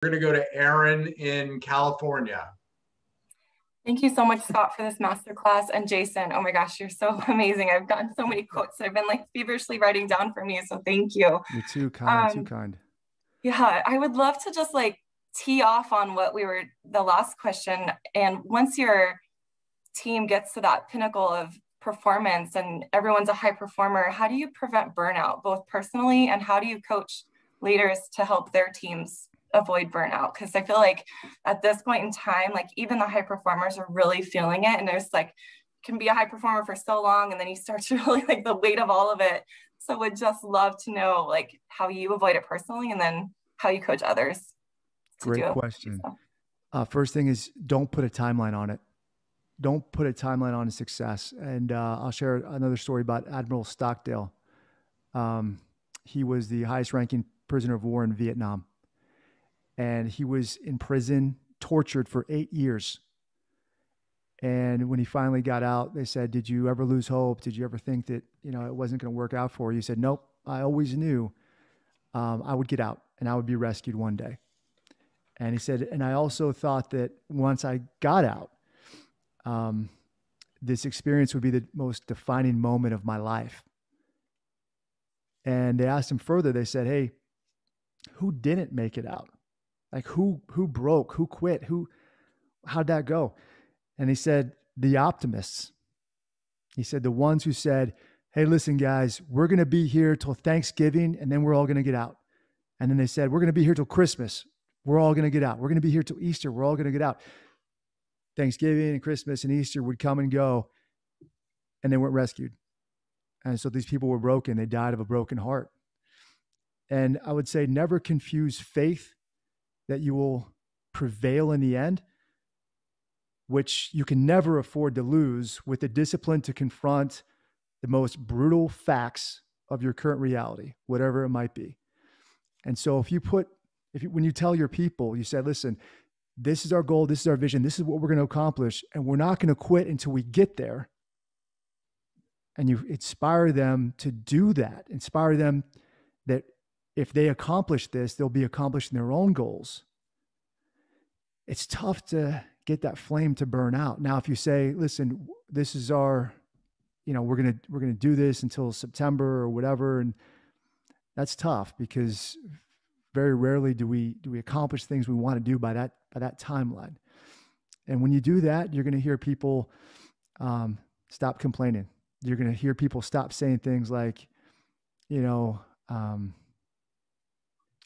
We're going to go to Erin in California. Thank you so much, Scott, for this masterclass. And Jason, oh my gosh, you're so amazing. I've gotten so many quotes I've been like feverishly writing down from you. So thank you. You're too kind, too Um, kind. yeah, I would love to just like tee off on what we were, the last question. And once your team gets to that pinnacle of performance and everyone's a high performer, how do you prevent burnout, both personally, and how do you coach leaders to help their teams avoid burnout? Because I feel like at this point in time, like even the high performers are really feeling it. And there's like, can be a high performer for so long, and then you start to really like the weight of all of it. So would just love to know like how you avoid it personally and then how you coach others to do Great it. question. So. First thing is don't put a timeline on it. Don't put a timeline on success. And I'll share another story about Admiral Stockdale. He was the highest ranking prisoner of war in Vietnam. And he was in prison, tortured for 8 years. And when he finally got out, they said, "Did you ever lose hope? Did you ever think that, it wasn't going to work out for you?" He said, "Nope. I always knew I would get out and I would be rescued one day." And he said, "And I also thought that once I got out, this experience would be the most defining moment of my life." And they asked him further. They said, "Hey, who didn't make it out? Like who broke, who quit, how'd that go?" And he said, "The optimists." He said, "The ones who said, 'Hey, listen, guys, we're going to be here till Thanksgiving and then we're all going to get out.' And then they said, 'We're going to be here till Christmas. We're all going to get out. We're going to be here till Easter. We're all going to get out.'" Thanksgiving and Christmas and Easter would come and go, and they weren't rescued. And so these people were broken. They died of a broken heart. And I would say never confuse faith that you will prevail in the end, which you can never afford to lose, with the discipline to confront the most brutal facts of your current reality, whatever it might be. And so when you tell your people, you say, "Listen, this is our goal, this is our vision, this is what we're going to accomplish, and we're not going to quit until we get there." And you inspire them to do that, inspire them that if they accomplish this, they'll be accomplishing their own goals. It's tough to get that flame to burn out. Now, if you say, "Listen, this is our, we're going to do this until September or whatever," and that's tough because very rarely do we accomplish things we want to do by that timeline. And when you do that, you're going to hear people stop complaining. You're going to hear people stop saying things like,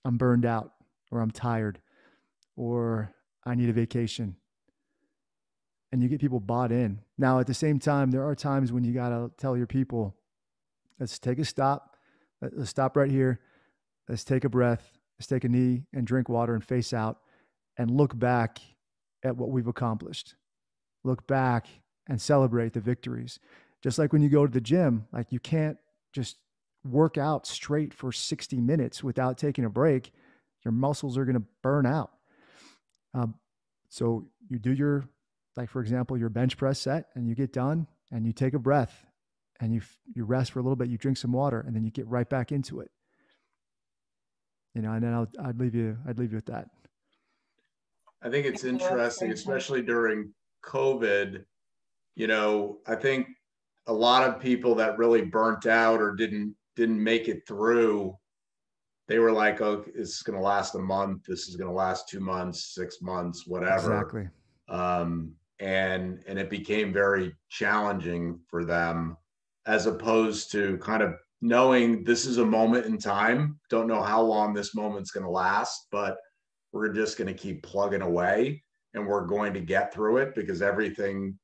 "I'm burned out," or "I'm tired," or "I need a vacation." And you get people bought in. Now, at the same time, there are times when you got to tell your people, "Let's take a stop. Let's stop right here. Let's take a breath. Let's take a knee and drink water and face out and look back at what we've accomplished. Look back and celebrate the victories." Just like when you go to the gym, like you can't just work out straight for 60 minutes without taking a break. Your muscles are going to burn out. So you do for example, your bench press set, and you get done and you take a breath and you rest for a little bit, you drink some water, and then you get right back into it. And then I'd leave you with that. I think it's interesting, especially during COVID. I think a lot of people that really burnt out or didn't make it through, they were like, "Oh, it's going to last a month. This is going to last 2 months, 6 months, whatever." Exactly. And it became very challenging for them, as opposed to kind of knowing this is a moment in time. Don't know how long this moment's going to last, but we're just going to keep plugging away and we're going to get through it, because everything,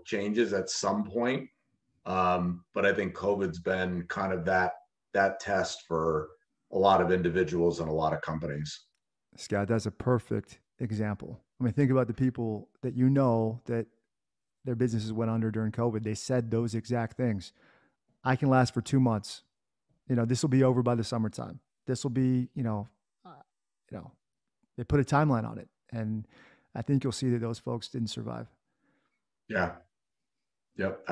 changes at some point. But I think COVID's been kind of that test for a lot of individuals and a lot of companies. Scott, that's a perfect example. I mean, think about the people that that their businesses went under during COVID. They said those exact things. "I can last for 2 months. This will be over by the summertime. This will be, they put a timeline on it. And I think you'll see that those folks didn't survive. Yeah. Yep.